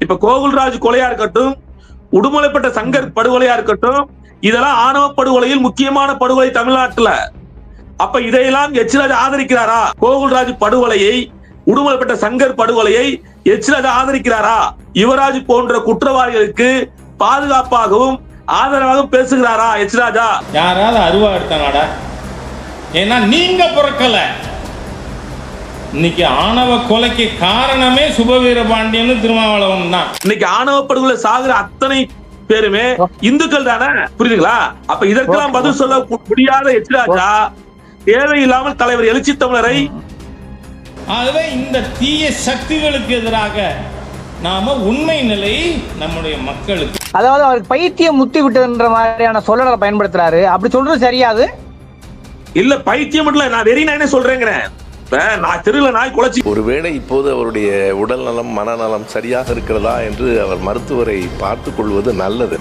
இப்ப கோகுல்ராஜ் கொலையா இருக்கட்டும், உடுமலைப்பட்ட சங்கர் படுகொலையா இருக்கட்டும், இதெல்லாம் ஆணவ படுகொலையில் முக்கியமான படுகொலை தமிழ்நாட்டுல. அப்ப இதையெல்லாம் எச்ராஜா ஆதரிக்கிறாரா? கோகுல்ராஜ் படுகொலையை, உடுமலைப்பட்ட சங்கர் படுகொலையை எச்ராஜா ஆதரிக்கிறாரா? யுவராஜ் போன்ற குற்றவாளிகளுக்கு பாதுகாப்பாகவும் ஆதரவாகவும் பேசுகிறாரா எச்ராஜா? யாராவது அருவா எடுத்தாங்கடா? ஏன்னா நீங்க பிறக்கல. இன்னைக்கு ஆணவ கொலைக்கு காரணமே சுபவீர பாண்டியன் திருமாவளவன் தான். இன்னைக்கு ஆணவ படுகொலை சாகுற அத்தனை பேருமே இந்துக்கள் தானே, புரியுதுங்களா? அப்ப இதற்கெல்லாம் பதில் சொல்ல முடியாத எச்ராஜா தேவையில்லாமல் தலைவர் எழுச்சி தமிழரை, ஆகவே இந்த தீய சக்திகளுக்கு எதிராக நாம உண்மை நிலை நம்முடைய மக்களுக்கு, அதாவது அவருக்கு பைத்தியம் முத்தி விட்டதுன்ற மாதிரியான சொல்லலை பயன்படுத்துறாரு. அப்படி சொல்றது சரியாது இல்ல. பைத்தியம் மட்டும் நான் வெறி நானே சொல்றேங்கிறேன். நான் தெருல நாய் குலைச்சி, ஒருவேளை இப்போது அவருடைய உடல் நலம் மனநலம் சரியாக இருக்கிறதா என்று அவர் மருத்துவரை பார்த்துக் கொள்வது நல்லது.